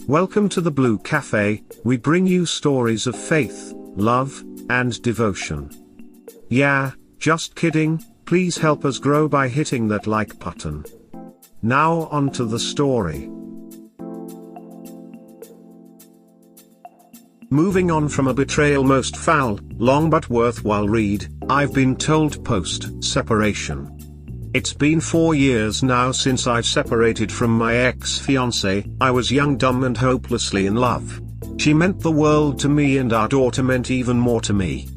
Welcome to the Blue Cafe. We bring you stories of faith, love, and devotion. Yeah, just kidding, please help us grow by hitting that like button. Now on to the story. Moving on from a betrayal most foul, long but worthwhile read, I've been told post-separation. It's been 4 years now since I've separated from my ex-fiancé. I was young, dumb and hopelessly in love. She meant the world to me and our daughter meant even more to me.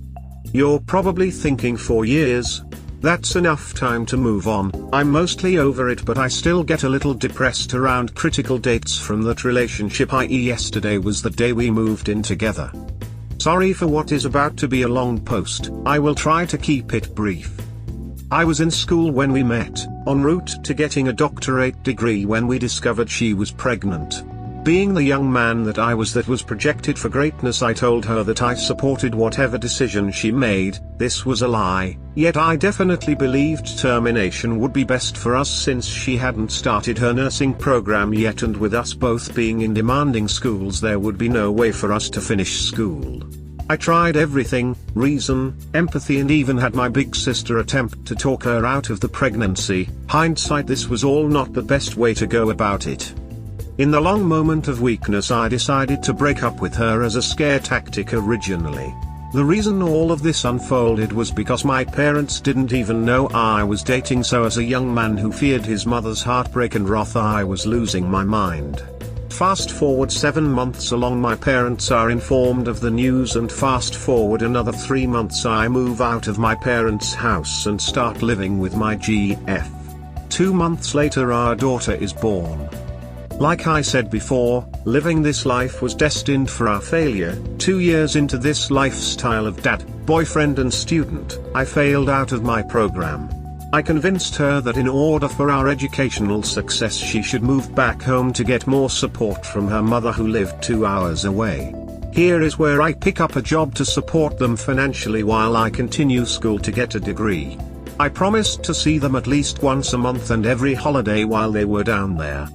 You're probably thinking 4 years? That's enough time to move on. I'm mostly over it, but I still get a little depressed around critical dates from that relationship, i.e. yesterday was the day we moved in together. Sorry for what is about to be a long post. I will try to keep it brief. I was in school when we met, en route to getting a doctorate degree when we discovered she was pregnant. Being the young man that I was that was projected for greatness, I told her that I supported whatever decision she made. This was a lie, yet I definitely believed termination would be best for us since she hadn't started her nursing program yet, and with us both being in demanding schools there would be no way for us to finish school. I tried everything, reason, empathy, and even had my big sister attempt to talk her out of the pregnancy. Hindsight, this was all not the best way to go about it. In the long moment of weakness I decided to break up with her as a scare tactic originally. The reason all of this unfolded was because my parents didn't even know I was dating, so as a young man who feared his mother's heartbreak and wrath I was losing my mind. Fast forward 7 months along, my parents are informed of the news, and fast forward another 3 months I move out of my parents' house and start living with my GF. 2 months later our daughter is born. Like I said before, living this life was destined for our failure. 2 years into this lifestyle of dad, boyfriend and student, I failed out of my program. I convinced her that in order for our educational success she should move back home to get more support from her mother who lived 2 hours away. Here is where I pick up a job to support them financially while I continue school to get a degree. I promised to see them at least once a month and every holiday while they were down there.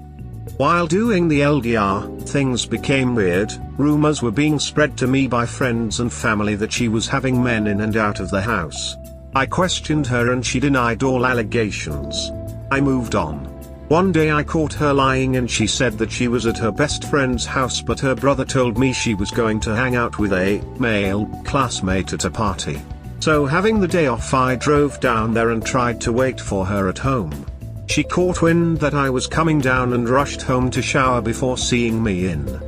While doing the LDR, things became weird. Rumors were being spread to me by friends and family that she was having men in and out of the house. I questioned her and she denied all allegations. I moved on. One day I caught her lying and she said that she was at her best friend's house, but her brother told me she was going to hang out with a male classmate at a party. So having the day off I drove down there and tried to wait for her at home. She caught wind that I was coming down and rushed home to shower before seeing me in.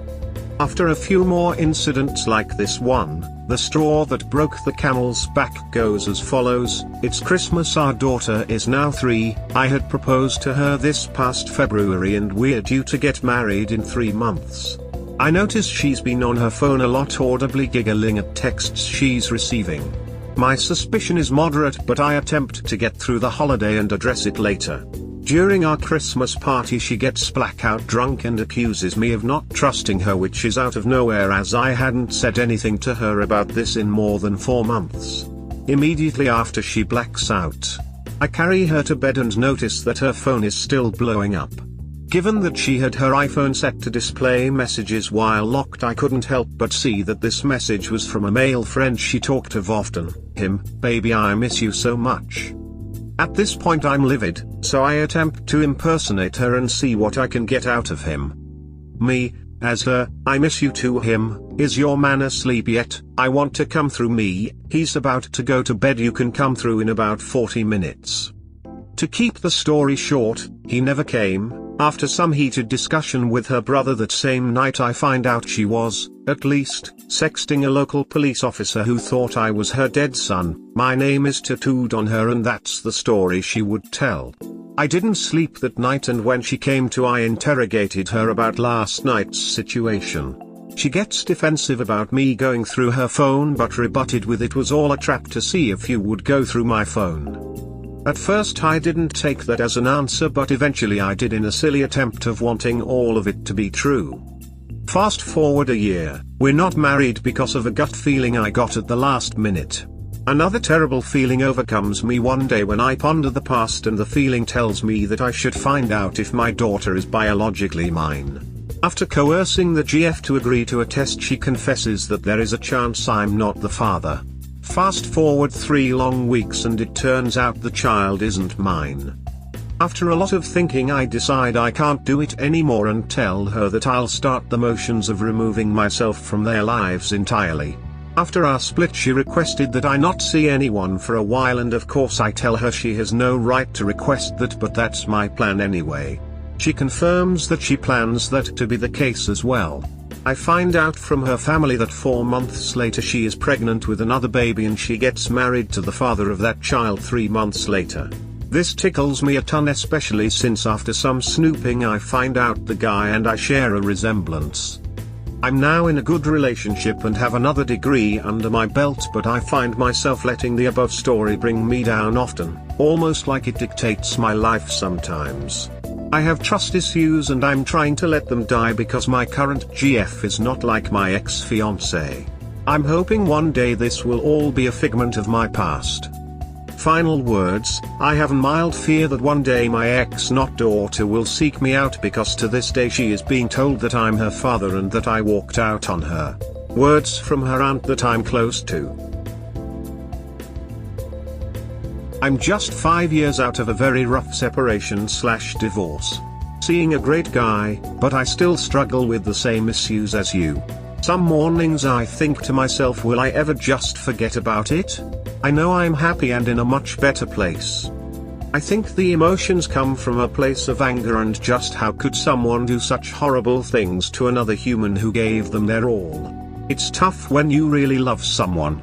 After a few more incidents like this one, the straw that broke the camel's back goes as follows. It's Christmas, our daughter is now 3, I had proposed to her this past February and we're due to get married in 3 months. I notice she's been on her phone a lot, audibly giggling at texts she's receiving. My suspicion is moderate, but I attempt to get through the holiday and address it later. During our Christmas party she gets blackout drunk and accuses me of not trusting her, which is out of nowhere as I hadn't said anything to her about this in more than 4 months. Immediately after she blacks out, I carry her to bed and notice that her phone is still blowing up. Given that she had her iPhone set to display messages while locked, I couldn't help but see that this message was from a male friend she talked of often. Him, baby I miss you so much. At this point I'm livid, so I attempt to impersonate her and see what I can get out of him. Me, as her, I miss you too. Him, is your man asleep yet? I want to come through. Me, he's about to go to bed. You can come through in about 40 minutes. To keep the story short, he never came. After some heated discussion with her brother that same night I find out she was, at least, sexting a local police officer who thought I was her dead son. My name is tattooed on her and that's the story she would tell. I didn't sleep that night, and when she came to I interrogated her about last night's situation. She gets defensive about me going through her phone but rebutted with it was all a trap to see if you would go through my phone. At first I didn't take that as an answer, but eventually I did, in a silly attempt of wanting all of it to be true. Fast forward a year, we're not married because of a gut feeling I got at the last minute. Another terrible feeling overcomes me one day when I ponder the past, and the feeling tells me that I should find out if my daughter is biologically mine. After coercing the GF to agree to a test, she confesses that there is a chance I'm not the father. Fast forward 3 long weeks and it turns out the child isn't mine. After a lot of thinking, I decide I can't do it anymore and tell her that I'll start the motions of removing myself from their lives entirely. After our split, she requested that I not see anyone for a while, and of course I tell her she has no right to request that, but that's my plan anyway. She confirms that she plans that to be the case as well. I find out from her family that 4 months later she is pregnant with another baby, and she gets married to the father of that child 3 months later. This tickles me a ton, especially since after some snooping I find out the guy and I share a resemblance. I'm now in a good relationship and have another degree under my belt, but I find myself letting the above story bring me down often, almost like it dictates my life sometimes. I have trust issues and I'm trying to let them die because my current GF is not like my ex-fiancé. I'm hoping one day this will all be a figment of my past. Final words, I have a mild fear that one day my ex-not daughter will seek me out, because to this day she is being told that I'm her father and that I walked out on her. Words from her aunt that I'm close to. I'm just 5 years out of a very rough separation/divorce. Seeing a great guy, but I still struggle with the same issues as you. Some mornings I think to myself, will I ever just forget about it? I know I'm happy and in a much better place. I think the emotions come from a place of anger and just how could someone do such horrible things to another human who gave them their all. It's tough when you really love someone.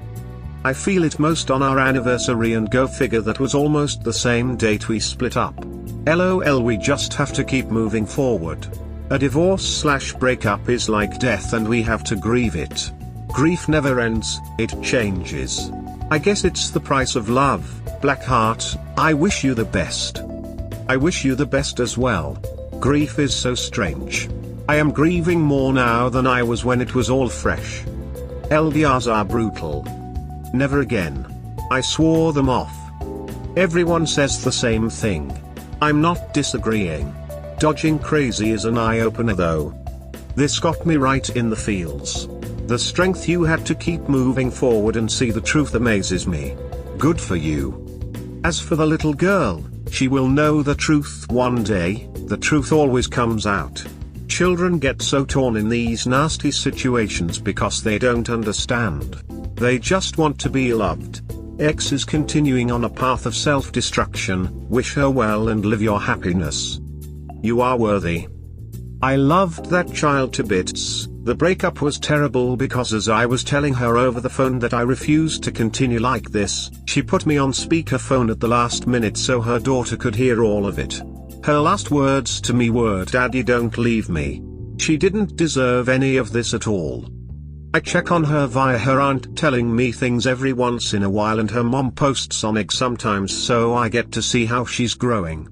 I feel it most on our anniversary, and go figure that was almost the same date we split up. LOL, we just have to keep moving forward. A divorce/breakup is like death and we have to grieve it. Grief never ends, it changes. I guess it's the price of love. Blackheart, I wish you the best. I wish you the best as well. Grief is so strange. I am grieving more now than I was when it was all fresh. LDRs are brutal. Never again. I swore them off. Everyone says the same thing. I'm not disagreeing. Dodging crazy is an eye-opener though. This got me right in the feels. The strength you had to keep moving forward and see the truth amazes me. Good for you. As for the little girl, she will know the truth one day. The truth always comes out. Children get so torn in these nasty situations because they don't understand. They just want to be loved. X is continuing on a path of self-destruction. Wish her well and live your happiness. You are worthy. I loved that child to bits. The breakup was terrible because as I was telling her over the phone that I refused to continue like this, she put me on speakerphone at the last minute so her daughter could hear all of it. Her last words to me were, "Daddy, don't leave me." She didn't deserve any of this at all. I check on her via her aunt telling me things every once in a while, and her mom posts on X sometimes, so I get to see how she's growing.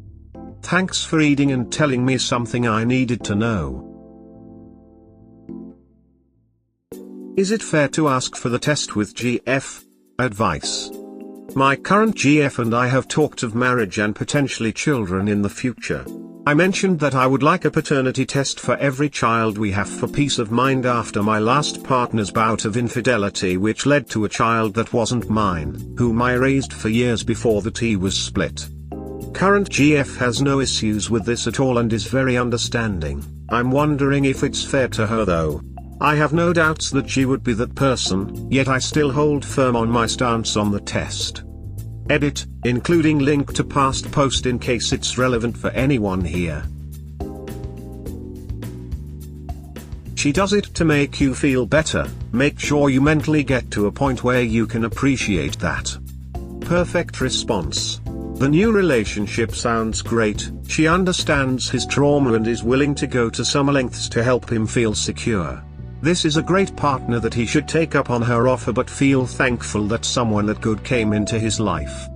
Thanks for reading and telling me something I needed to know. Is it fair to ask for the test with GF? Advice. My current GF and I have talked of marriage and potentially children in the future. I mentioned that I would like a paternity test for every child we have for peace of mind after my last partner's bout of infidelity, which led to a child that wasn't mine, whom I raised for years before the T was split. Current GF has no issues with this at all and is very understanding. I'm wondering if it's fair to her though. I have no doubts that she would be that person, yet I still hold firm on my stance on the test. Edit, including link to past post in case it's relevant for anyone here. She does it to make you feel better. Make sure you mentally get to a point where you can appreciate that. Perfect response. The new relationship sounds great. She understands his trauma and is willing to go to some lengths to help him feel secure. This is a great partner that he should take up on her offer, but feel thankful that someone that good came into his life.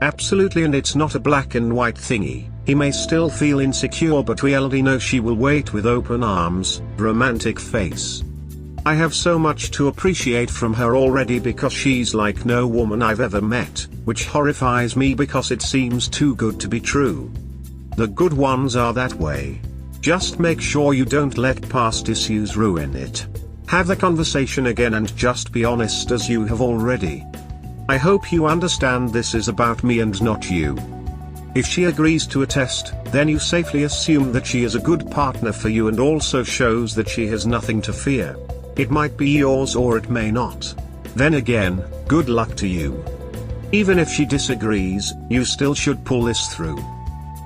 Absolutely, and it's not a black and white thingy. He may still feel insecure, but we already know she will wait with open arms, romantic face. I have so much to appreciate from her already because she's like no woman I've ever met, which horrifies me because it seems too good to be true. The good ones are that way. Just make sure you don't let past issues ruin it. Have the conversation again and just be honest as you have already. I hope you understand this is about me and not you. If she agrees to a test, then you safely assume that she is a good partner for you and also shows that she has nothing to fear. It might be yours or it may not. Then again, good luck to you. Even if she disagrees, you still should pull this through.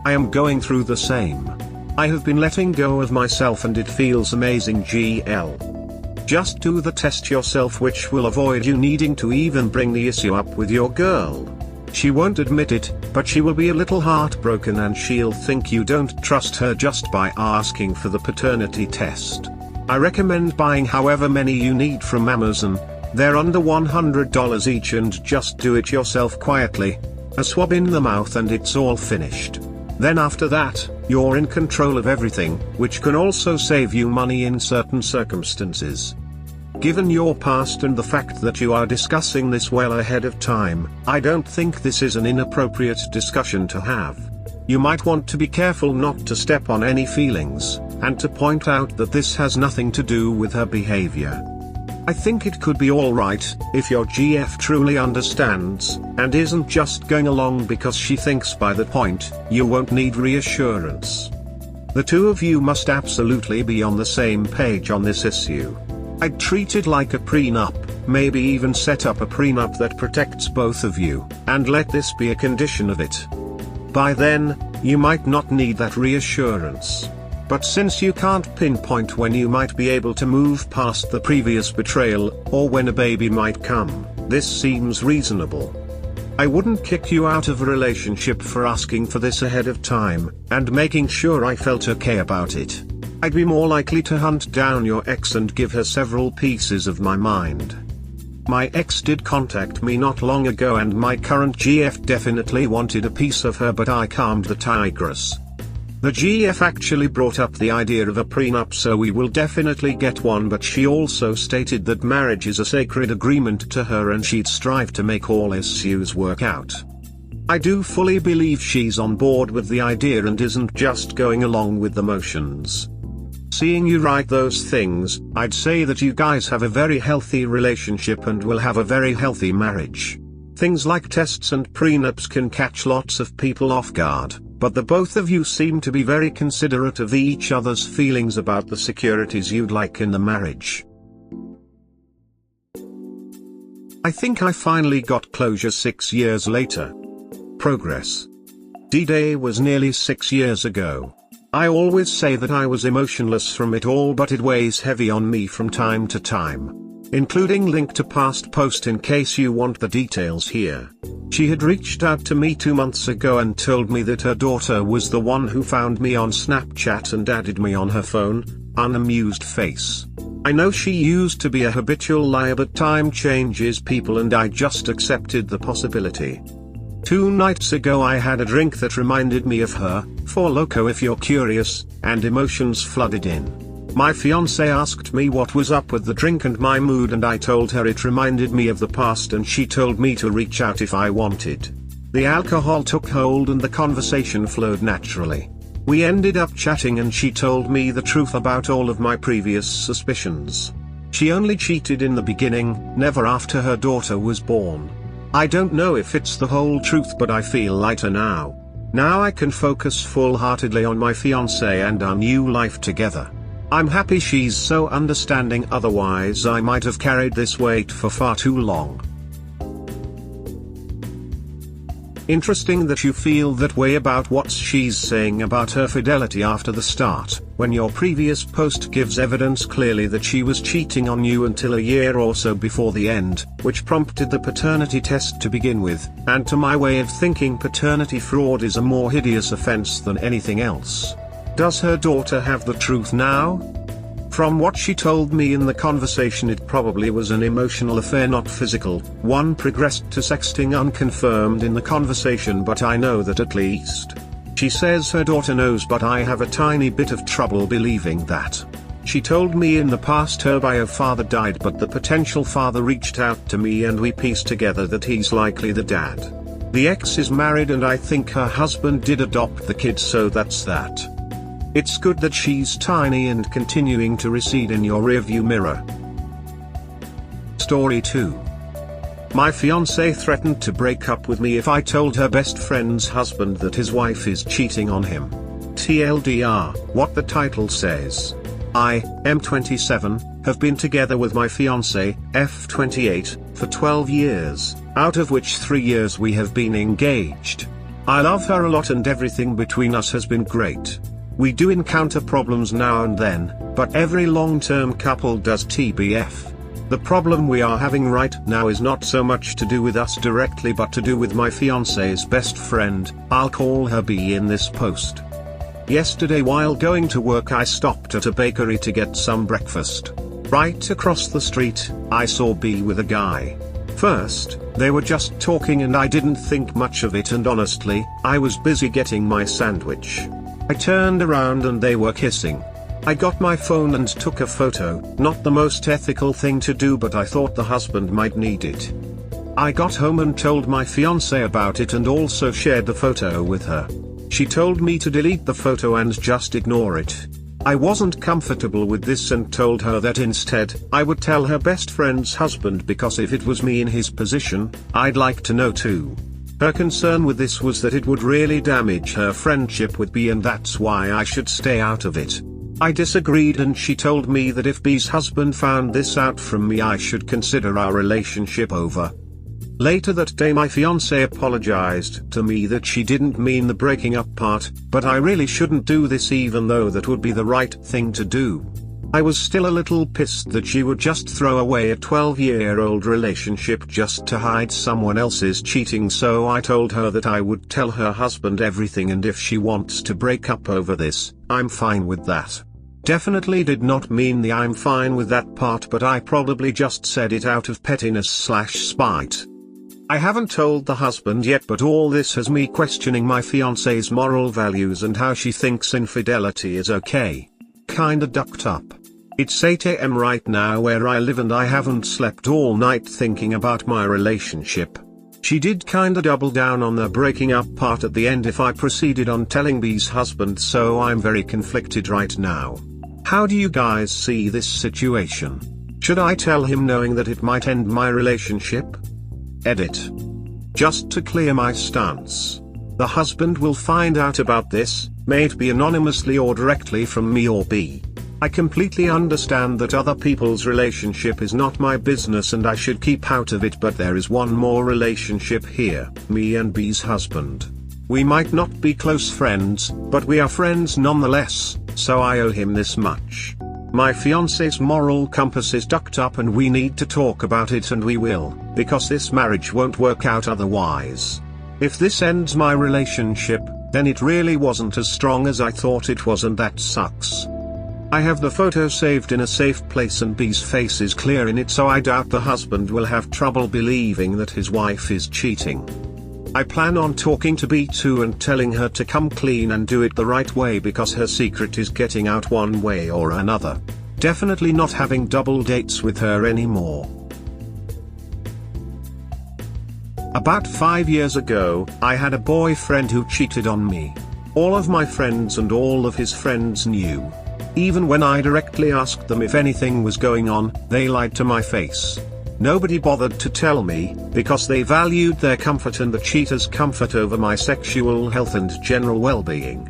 I am going through the same. I have been letting go of myself and it feels amazing. GL. Just do the test yourself, which will avoid you needing to even bring the issue up with your girl. She won't admit it, but she will be a little heartbroken and she'll think you don't trust her just by asking for the paternity test. I recommend buying however many you need from Amazon. They're under $100 each and just do it yourself quietly. A swab in the mouth and it's all finished. Then after that, you're in control of everything, which can also save you money in certain circumstances. Given your past and the fact that you are discussing this well ahead of time, I don't think this is an inappropriate discussion to have. You might want to be careful not to step on any feelings, and to point out that this has nothing to do with her behavior. I think it could be alright, if your GF truly understands, and isn't just going along because she thinks by that point, you won't need reassurance. The two of you must absolutely be on the same page on this issue. I'd treat it like a prenup, maybe even set up a prenup that protects both of you, and let this be a condition of it. By then, you might not need that reassurance. But since you can't pinpoint when you might be able to move past the previous betrayal, or when a baby might come, this seems reasonable. I wouldn't kick you out of a relationship for asking for this ahead of time, and making sure I felt okay about it. I'd be more likely to hunt down your ex and give her several pieces of my mind. My ex did contact me not long ago and my current GF definitely wanted a piece of her, but I calmed the tigress. The GF actually brought up the idea of a prenup, so we will definitely get one, but she also stated that marriage is a sacred agreement to her and she'd strive to make all issues work out. I do fully believe she's on board with the idea and isn't just going along with the motions. Seeing you write those things, I'd say that you guys have a very healthy relationship and will have a very healthy marriage. Things like tests and prenups can catch lots of people off guard, but the both of you seem to be very considerate of each other's feelings about the securities you'd like in the marriage. I think I finally got closure 6 years later. Progress. D-Day was nearly 6 years ago. I always say that I was emotionless from it all, but it weighs heavy on me from time to time. Including link to past post in case you want the details here. She had reached out to me 2 months ago and told me that her daughter was the one who found me on Snapchat and added me on her phone, unamused face. I know she used to be a habitual liar, but time changes people and I just accepted the possibility. 2 nights ago I had a drink that reminded me of her, for loco if you're curious, and emotions flooded in. My fiancé asked me what was up with the drink and my mood, and I told her it reminded me of the past, and she told me to reach out if I wanted. The alcohol took hold and the conversation flowed naturally. We ended up chatting and she told me the truth about all of my previous suspicions. She only cheated in the beginning, never after her daughter was born. I don't know if it's the whole truth, but I feel lighter now. Now I can focus full-heartedly on my fiancé and our new life together. I'm happy she's so understanding, otherwise I might have carried this weight for far too long. Interesting that you feel that way about what she's saying about her fidelity after the start, when your previous post gives evidence clearly that she was cheating on you until a year or so before the end, which prompted the paternity test to begin with, and to my way of thinking paternity fraud is a more hideous offense than anything else. Does her daughter have the truth now? From what she told me in the conversation, it probably was an emotional affair, not physical. One progressed to sexting unconfirmed in the conversation, but I know that at least. She says her daughter knows, but I have a tiny bit of trouble believing that. She told me in the past her bio father died, but the potential father reached out to me and we pieced together that he's likely the dad. The ex is married and I think her husband did adopt the kid, so that's that. It's good that she's tiny and continuing to recede in your rearview mirror. Story 2. My fiancé threatened to break up with me if I told her best friend's husband that his wife is cheating on him. TLDR, what the title says. I, M27, have been together with my fiancé, F28, for 12 years, out of which 3 years we have been engaged. I love her a lot and everything between us has been great. We do encounter problems now and then, but every long-term couple does TBF. The problem we are having right now is not so much to do with us directly but to do with my fiancé's best friend, I'll call her B in this post. Yesterday while going to work I stopped at a bakery to get some breakfast. Right across the street, I saw B with a guy. First, they were just talking and I didn't think much of it and honestly, I was busy getting my sandwich. I turned around and they were kissing. I got my phone and took a photo, not the most ethical thing to do but I thought the husband might need it. I got home and told my fiancé about it and also shared the photo with her. She told me to delete the photo and just ignore it. I wasn't comfortable with this and told her that instead, I would tell her best friend's husband because if it was me in his position, I'd like to know too. Her concern with this was that it would really damage her friendship with B and that's why I should stay out of it. I disagreed and she told me that if B's husband found this out from me I should consider our relationship over. Later that day my fiancé apologized to me that she didn't mean the breaking up part, but I really shouldn't do this even though that would be the right thing to do. I was still a little pissed that she would just throw away a 12-year-old relationship just to hide someone else's cheating, so I told her that I would tell her husband everything and if she wants to break up over this, I'm fine with that. Definitely did not mean the I'm fine with that part but I probably just said it out of pettiness/spite. I haven't told the husband yet but all this has me questioning my fiancé's moral values and how she thinks infidelity is okay. Kinda ducked up. It's 8 AM right now where I live and I haven't slept all night thinking about my relationship. She did kinda double down on the breaking up part at the end if I proceeded on telling B's husband, so I'm very conflicted right now. How do you guys see this situation? Should I tell him knowing that it might end my relationship? Edit. Just to clear my stance. The husband will find out about this, may it be anonymously or directly from me or B. I completely understand that other people's relationship is not my business and I should keep out of it, but there is one more relationship here, me and B's husband. We might not be close friends, but we are friends nonetheless, so I owe him this much. My fiancé's moral compass is ducked up and we need to talk about it and we will, because this marriage won't work out otherwise. If this ends my relationship, then it really wasn't as strong as I thought it was and that sucks. I have the photo saved in a safe place and B's face is clear in it, so I doubt the husband will have trouble believing that his wife is cheating. I plan on talking to B too and telling her to come clean and do it the right way because her secret is getting out one way or another. Definitely not having double dates with her anymore. About 5 years ago, I had a boyfriend who cheated on me. All of my friends and all of his friends knew. Even when I directly asked them if anything was going on, they lied to my face. Nobody bothered to tell me, because they valued their comfort and the cheater's comfort over my sexual health and general well-being.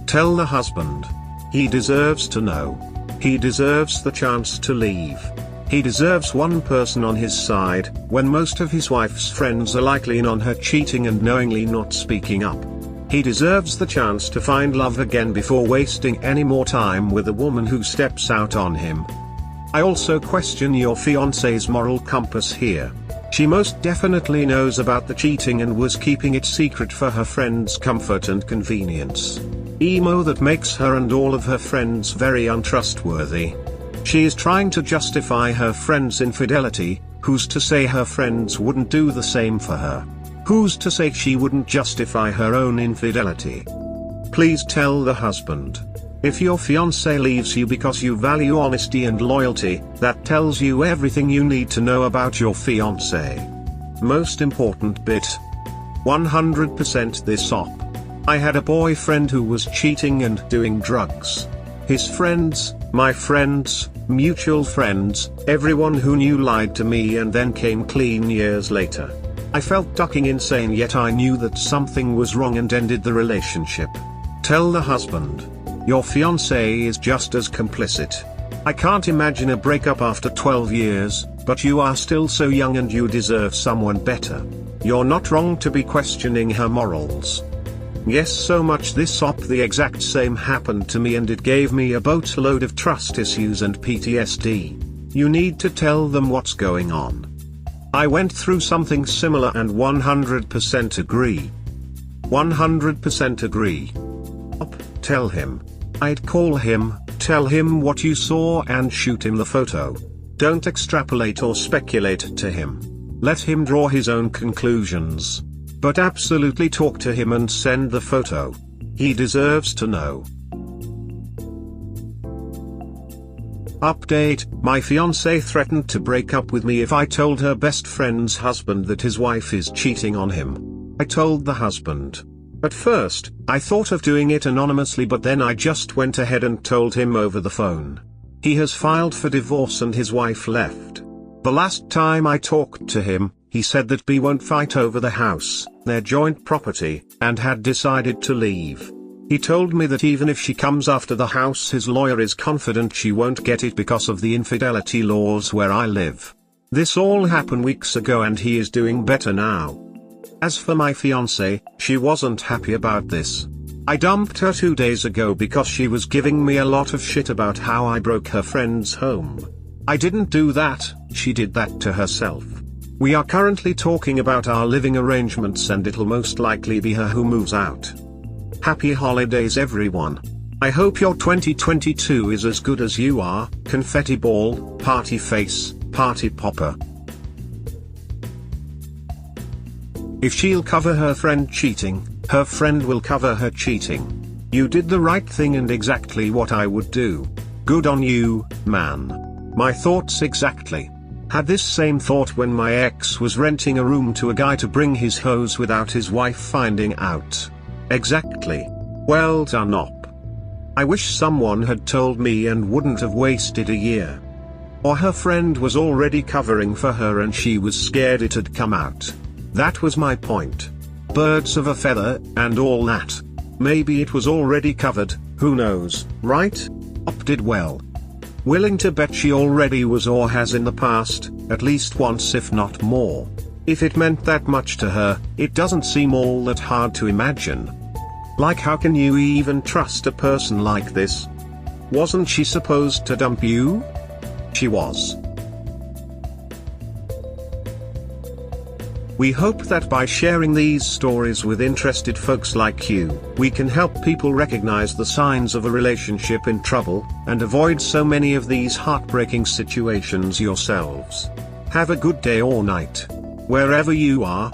Tell the husband. He deserves to know. He deserves the chance to leave. He deserves one person on his side, when most of his wife's friends are likely in on her cheating and knowingly not speaking up. He deserves the chance to find love again before wasting any more time with a woman who steps out on him. I also question your fiancé's moral compass here. She most definitely knows about the cheating and was keeping it secret for her friends' comfort and convenience. Emo that makes her and all of her friends very untrustworthy. She is trying to justify her friends' infidelity. Who's to say her friends wouldn't do the same for her? Who's to say she wouldn't justify her own infidelity? Please tell the husband. If your fiancé leaves you because you value honesty and loyalty, that tells you everything you need to know about your fiancé. Most important bit. 100% this op. I had a boyfriend who was cheating and doing drugs. His friends, my friends, mutual friends, everyone who knew lied to me and then came clean years later. I felt fucking insane, yet I knew that something was wrong and ended the relationship. Tell the husband. Your fiancé is just as complicit. I can't imagine a breakup after 12 years, but you are still so young and you deserve someone better. You're not wrong to be questioning her morals. Yes, so much this the exact same happened to me and it gave me a boatload of trust issues and PTSD. You need to tell them what's going on. I went through something similar and 100% agree. 100% agree. Tell him. I'd call him, tell him what you saw and shoot him the photo. Don't extrapolate or speculate to him. Let him draw his own conclusions. But absolutely talk to him and send the photo. He deserves to know. Update: my fiancé threatened to break up with me if I told her best friend's husband that his wife is cheating on him. I told the husband. At first, I thought of doing it anonymously, but then I just went ahead and told him over the phone. He has filed for divorce and his wife left. The last time I talked to him, he said that we won't fight over the house, their joint property, and had decided to leave. He told me that even if she comes after the house, his lawyer is confident she won't get it because of the infidelity laws where I live. This all happened weeks ago and he is doing better now. As for my fiancé, she wasn't happy about this. I dumped her 2 days ago because she was giving me a lot of shit about how I broke her friend's home. I didn't do that, she did that to herself. We are currently talking about our living arrangements and it'll most likely be her who moves out. Happy holidays everyone. I hope your 2022 is as good as you are. Confetti ball, party face, party popper. If she'll cover her friend cheating, her friend will cover her cheating. You did the right thing and exactly what I would do. Good on you, man. My thoughts exactly. Had this same thought when my ex was renting a room to a guy to bring his hose without his wife finding out. Exactly. Well done op. I wish someone had told me and wouldn't have wasted a year. Or her friend was already covering for her and she was scared it had come out. That was my point. Birds of a feather, and all that. Maybe it was already covered, who knows, right? Op did well. Willing to bet she already was or has in the past, at least once if not more. If it meant that much to her, it doesn't seem all that hard to imagine. Like, how can you even trust a person like this? Wasn't she supposed to dump you? She was. We hope that by sharing these stories with interested folks like you, we can help people recognize the signs of a relationship in trouble, and avoid so many of these heartbreaking situations yourselves. Have a good day or night. Wherever you are.